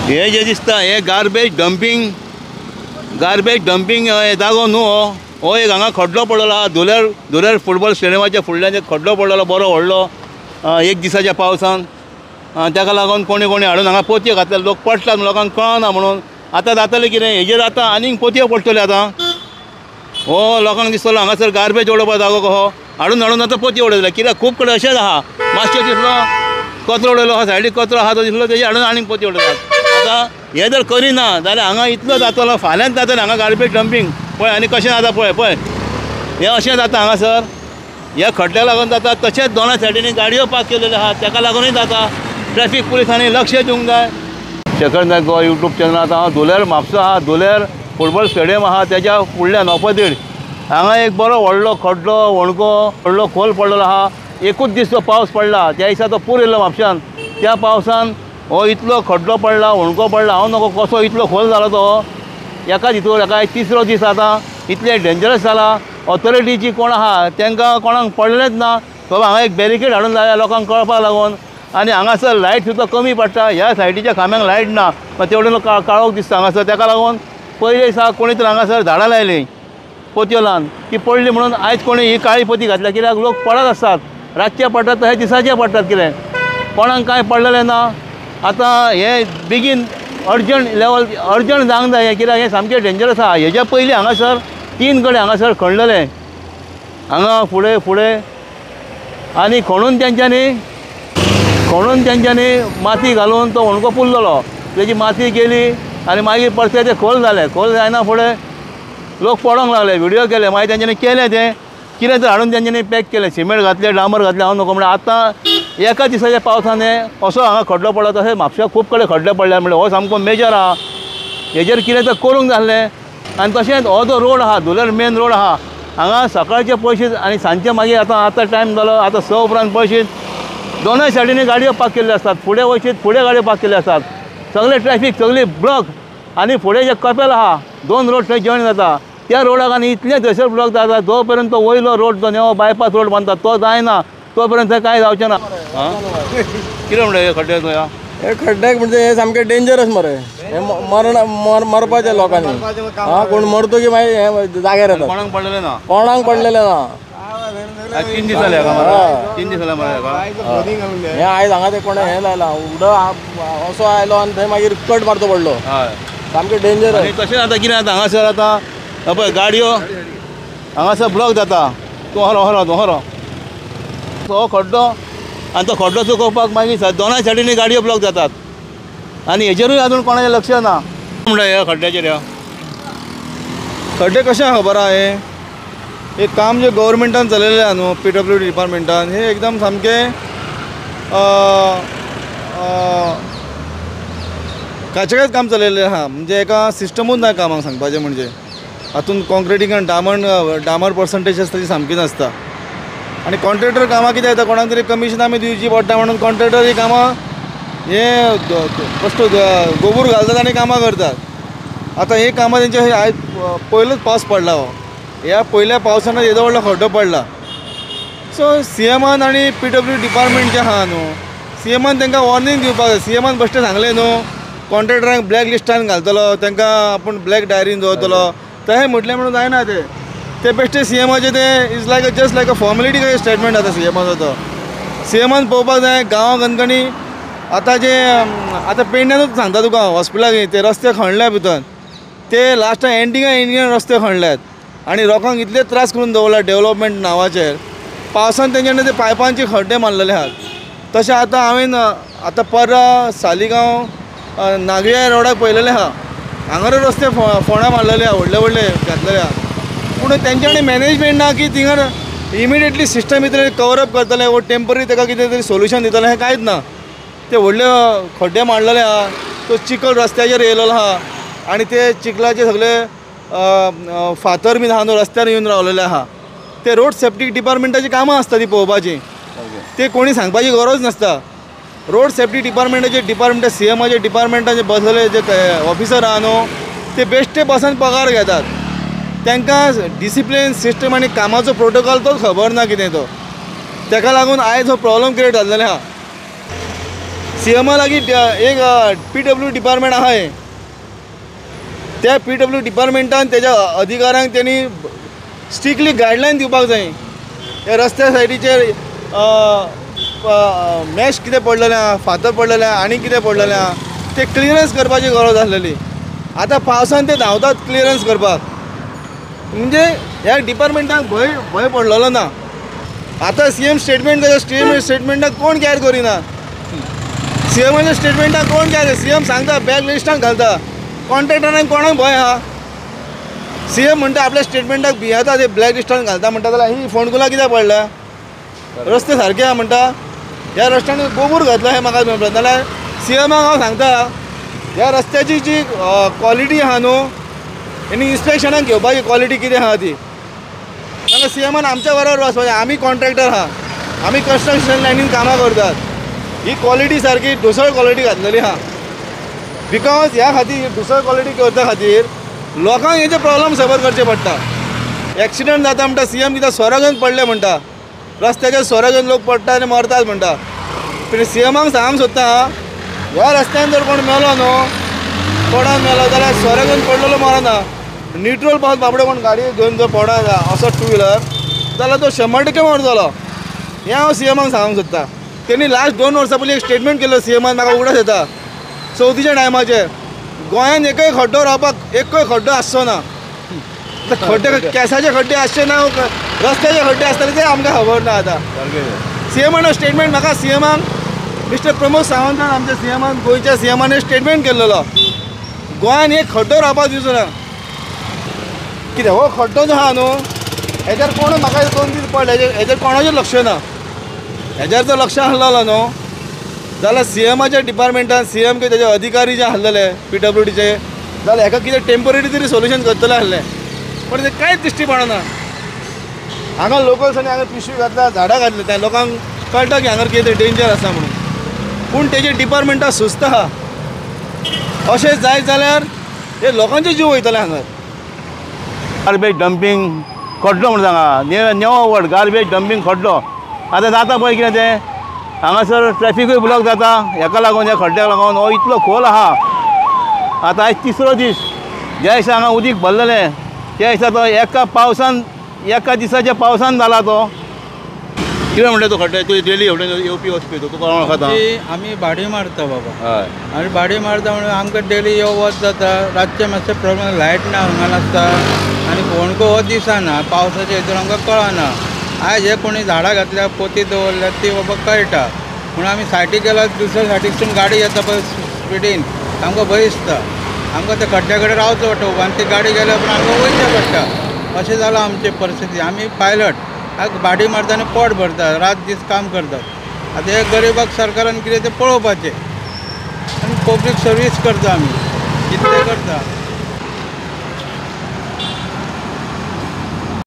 हे जे दिसता हे गार्बेज डंपिंग जागो न्हू हो एक हांगा खड्डो पडलेलो आहा धुलेर फुटबॉल स्टेडियमाच्या फुडल्यान खड्डो पडलेलो बरो व्हडलो एक दिसाच्या पावसान ताका लागून कोणी हाडून हांगा पोतयो घातले लोक पडटात लोकांक कळना म्हणून आतां जातलें कितें हेजेर आतां आनीक पोतयो पडटल्यो आतां हो लोकांक दिसतलो हांगासर गार्बेज उडोवपा जागो कहो हाडून आतां पोतयो उडयतले कित्याक खूब कडेन अशेंच आहा मातशें दिसलो कचरो उडयलो आहा सायडीक कचरो आहा तो दिसलो तेजे हाडून आनीक पोतयो उडयतात आतां हे जर करिना जाल्यार हांगा इतलो जातलो फाल्यांच जातलें हांगा गार्बेज डंपिंग पळय आनी कशें जाता पळय हें अशें जाता हांगासर ह्या खड्ड्या लागून जाता तशेंच दोनाय सायडीनी गाडयो पार्क केलेल्यो आहा ताका लागूनय जाता ट्रॅफिक पुलिसांनी लक्ष दिवंक जाय शेखर नायक गोवा यूट्यूब चॅनलांत हांव धुलेर म्हापसा आहा धुलेर फुटबॉल स्टेडियम आहा त्याच्या फुडल्यान ऑपोजीट हांगा एक बरो व्हडलो खड्डो वणको व्हडलो खोल पडलेलो आहा एकूच दीस तो पावस पडला त्या दिसा तो पूर येयलो म्हापशान त्या पावसान हो इतलो खड्डो पडला वणको पडला हांव नको कसो इतलो खोल जालो तो एका तिसरो दीस आतां इतले डेंजरस जाला ऑथॉरिटीची कोण आहा तांकां कोणाक पडलेंच ना बाबा हांगा एक बॅरिकेड हाडून लायल्या लोकांक कळपाक लागून आनी हांगासर लायट सुद्दां कमी पडटा ह्या सायडीच्या खांब्यांक लायट ना तेवढे काळोख दिसता हांगासर ताका लागून पयले दिसा कोणी तर हांगासर झाडां लायलीं पोतयो लावन ती पडली म्हणून आयज कोणी ही काळी पोती घातल्या कित्याक लोक पडत आसतात रातचे पडटात तशें दिसाचे पडटात कितें कोणाक कांय पडलेलें ना आतां हे बेगीन अर्जंट जावंक जाय हें कित्याक हें सामकें डेंजरस आहा हेज्या पयलीं हांगासर 3 कडेन हांगासर खणलेलें हांगा फुडें आनी खणून तेंच्यांनी माती घालून तो वणको पुरलेलो तेजी माती गेली आनी मागीर परते ते खोल जायना फुडें लोक पडोंक लागले व्हिडियो केले मागीर तेंच्यांनी केलें तें कितें तर हाडून तेंच्यांनी पॅक केलें सिमेंट घातलें डांबर घातलें हांव नको म्हणल्यार आतां एका दिसाच्या पावसान असो हांगा खड्डो पडलो तशें म्हापशा खूब कडेन खड्डे पडल्यात म्हणल्यार हो सामको मेजर आहा हेजेर कितें तर करूंक जाल्लें आनी तशेंच हो जो रोड आहा धुलेर मेन रोड आहा हांगा सकाळचे पयशे आनी सांजचे मागीर आतां टायम जालो आतां 6 उपरांत पयशे दोनूय सायडीनी गाडयो पार्क केल्ल्यो आसतात फुडें वयशीत फुडें गाडयो पार्क केल्ल्यो आसतात सगळे ट्रॅफिक सगळी ब्लॉक आनी फुडें जे कपेल आहा 2 रोड थंय जॉयन जाता त्या रोडाक आनी इतले थंयसर ब्लॉक जाता जो पर्यंत तो वयलो रोड जो नवो बायपास रोड बांदता तो जायना तो पर्यंत थंय कांय जावचें ना कितें म्हणटा हे खड्डे तुया हे खड्ड्याक म्हणजे हे सामकें डेंजरस मरे हे मरपाचे लोकांनी कोण मरतो की मागीर हे जाग्यार येता कोणाक पडलेलें ना 3 दीस जाले 3 दीस जाले मरे हे आयज हांगा ते कोणें हें लायलां उडो असो आयलो आनी थंय मागीर कट मारचो पडलो हय सामकें डेंजरस तशें आतां कितें जाता हांगासर आतां पळय गाडयो हांगासर ब्लॉक जाता तूं हरो तो खड्डो आनी तो खड्डो चुकोवपाक मागीर दोनाय सायडीनी गाडयो ब्लॉक जातात आनी हेजेरूय आजून कोणाचें लक्ष ना म्हणटा ह्या खड्ड्याचेर खड्डे कशें खबर आहा हे काम जे गव्हर्मेंटान चलयलें आहा न्हू PWD डिपार्टमेंटान हे एकदम सामकें काचेकाच काम चलयलें आहा म्हणजे एका सिस्टमूच ना कामाक सांगपाचें म्हणजे हातून कॉन्क्रिटींगान डामर पर्संटेज आसता ती सामकी नासता आनी कॉन्ट्रॅक्टर कामां कितें येता कोणाक तरी कमिशन आमी दिवची पडटा म्हणून कॉन्ट्रॅक्टर ही कामां हे फस्ट गोबूर घालतात आनी कामां करतात आतां ही कामां तेंचे आयज पयलोच पावस पडला हो ह्या पयल्या पावसान येदो व्हडलो खड्डो पडला सो CMन आनी PWD डिपार्टमेंट जे आहा न्हू CMन तांकां वॉर्निंग दिवपाक जाय CMन बेश्टें सांगलें न्हू कॉन्ट्रॅक्टरांक ब्लॅक लिस्टान घालतलो तांकां आपूण ब्लॅक डायरीन दवरतलो तशें म्हटलें म्हणून जायना ते बेश्टे CMचे ते is like just like a formality कशें स्टेटमेंट जाता CMचो तो CMन पळोवपाक जाय गांवां गणगणी आतां पेडण्यानूच सांगता तुका हॉस्पिटलाक ते रस्ते खणल्या भितर ते लास्ट एंडिंगान रस्ते खणल्यात आनी लोकांक इतले त्रास करून दवरला डेव्हलपमेंट नांवाचेर पावसान तेंच्यानी ते पायपांचे खड्डे मारलेले आहात तशें आतां हांवें आतां पररा सालिगांव नागरिया रोडाक पळयलेलें आहा हांगारूय रस्ते फोंडां मारलेले आहा व्हडले घातलेले आहा पूण तेंच्यानी मॅनेजमेंट ना की थिंगार इमिडिएटली सिस्टम भितर कवरअप करतले वो टेम्पररी ताका कितें तरी सोल्युशन दितलें हें कांयच ना ते व्हडले खड्डे मारलेले आहा तो चिखल रस्त्याचेर येयलेलो आहा आनी ते चिखलाचे सगळे फातर बीन आहा न्हू रस्त्यार येवन रावलेले आहा ते रोड सेफ्टी डिपार्टमेंटाची कामां आसता ती पळोवपाची ते कोणी सांगपाची गरज नासता रोड सेफ्टी डिपार्टमेंट CMचे डिपार्टमेंटाचे बसलेले जे ऑफिसर आहा न्हू ते बेश्टे बसान पगार घेतात तांकां डिसिप्लीन सिस्टम आनी कामाचो प्रोटोकॉल तोच खबर ना कितें तो ताका लागून आयज हो प्रॉब्लम क्रिएट जाल्लेलो आहा CMA लागीं एक PW डिपार्टमेंट आहाय. त्या PW डिपार्टमेंटान तेज्या अधिकाऱ्यांक त्यांनी स्ट्रिक्टली गायडलायन दिवपाक जाय. हे रस्त्या सायडीचेर मॅश कितें पडलेलें आहा, फातर पडलेलें आहा, आनी कितें पडलेलें आहा ते क्लियरन्स करपाची गरज आसलेली. आतां पावसान ते धांवतात क्लियरन्स करपाक. म्हणजे ह्या डिपार्टमेंटाक भंय पडलेलो ना. आतां CM स्टेटमेंट स्टेटमेंटाक कोण कॅर करिना. CMाच्या स्टेटमेंटाक कोण कॅर CM सांगता बॅक लिस्टाक घालता. कॉन्ट्रॅक्टरांक कोणाक भंय आहा. CM म्हणटा आपल्या स्टेटमेंटाक भियेता ते ब्लॅक लिस्टान घालता म्हणटा जाल्यार ही फोंडकुलां कित्याक पडल्या. रस्ते सारके आहा म्हणटा. ह्या रस्त्यान गोबूर घातला हें म्हाका मेळटा. नाल्यार CMाक हांव सांगता ह्या रस्त्याची जी क्वॉलिटी आहा न्हू आनी इन्स्पेक्शनाक घेवपाची क्वॉलिटी कितें आहा ती. नाल्यार CMान आमच्या बरोबर वचपाचें. आमी कॉन्ट्रॅक्टर आहा, आमी कन्स्ट्रक्शन लायनीन कामां करतात. ही क्वॉलिटी सारकी ढुसळ क्वॉलिटी घातलेली आहा. बिकॉज ह्या खातीर ढुसळ क्वॉलिटी करता खातीर लोकांक हेचे प्रॉब्लम सफर करचे पडटा. एक्सिडंट जाता म्हणटा CM कित्याक सोरो घेवन पडले म्हणटा. रस्त्याचेर सोरो घेवन लोक पडटा आनी मरतात म्हणटा. पूण CMाक सांगूंक सोदता ह्या रस्त्यान जर कोण मेलो न्हू पडोन मेलो जाल्यार सोरो घेवन पडलेलो मरना. न्यूट्रल पावस बाबडे कोण गाडी घेवन जर पडत असो टू व्हिलर जाल्यार तो 100% मरतलो. हें हांव CMाक सांगूंक सोदता. तेणी लास्ट 2 वर्सां पयलीं एक स्टेटमेंट केल्लो CMान म्हाका उगडास येता. चवथीच्या टायमाचेर गोंयान एकय खड्डो रावपाक एकय खड्डो आसचो ना. खड्डे केंसाचे खड्डे आसचे ना रस्त्याचे खड्डे आसतले ते आमकां खबर ना. आतां CMान स्टेटमेंट म्हाका CMाक मिस्टर प्रमोद सावंतान आमच्या CMान गोंयच्या CMान स्टेटमेंट केल्लो गोंयान एक खड्डो रावपाक दिवचो ना. कितें हो खड्डो जो आहा न्हू हेजेर कोण म्हाका 2 दीस पडले हेजेर कोणाचें लक्ष ना. हेजेर जर लक्ष आसलेलो न्हू जाल्यार CMाच्या डिपार्टमेंटान CM किंवा तेजे अधिकारी जे आसलेले PWDचे जाल्यार हेका कितें टेम्पररी तरी सोल्युशन करतले आसलें. पण ते कांयच दिश्टी पडना. हांगा लोकल्सांनी हांगा पिशवी घातल्या झाडां घातली त्या लोकांक कळटा की हांगा कितें डेंजर आसा म्हणून. पूण तेजे डिपार्टमेंटा सुस्त आहा. अशें जायत जाल्यार हे लोकांचे जीव वयतले हांगा. गार्बेज डंपिंग खड्डो म्हणून सांगा नेवो वर्ड गार्बेज डंपिंग खड्डो. आतां जाता पळय कितें तें हांगासर ट्रॅफिकूय ब्लॉक जाता हेका लागून ह्या खड्ड्याक लागून. हो इतलो खोल आहा. आतां आयज 3रो दीस ज्या दिसा हांगा उदीक भरलेलें त्या दिसा तो एका दिसाच्या पावसान जाला तो. कितें म्हणटा तो खड्डे तूं डेली येवपी वचपी तुका कोण वळखता. आमी भाडी मारता बाबा. हय आनी भाडी मारता म्हणून आमकां डेली यो वच जाता. रातचे मातशें प्रॉब्लेम लायट ना हांगा नासता आनी फोंडको हो दिसना. पावसाच्या हितून आमकां कळना. आयज हे कोणी झाडां घातल्या पोती दवरल्या ती बाबा कळटा. म्हणून आमी सायटीक गेल्यार दुसऱ्या सायटीकसून गाडी येता पळय स्पिडीन आमकां भंय दिसता. आमकां त्या खड्ड्या कडेन रावचो पडटा आनी ती गाडी गेल्या उपरांत आमकां वयचें पडटा. अशें जालां आमची परिस्थिती. आमी पायलट भाडी मारता आनी पोट भरता रात दीस काम करतात. आतां हे गरिबाक सरकारान कितें तें पळोवपाचें आनी पब्लीक सर्वीस करता आमी कितलें करता.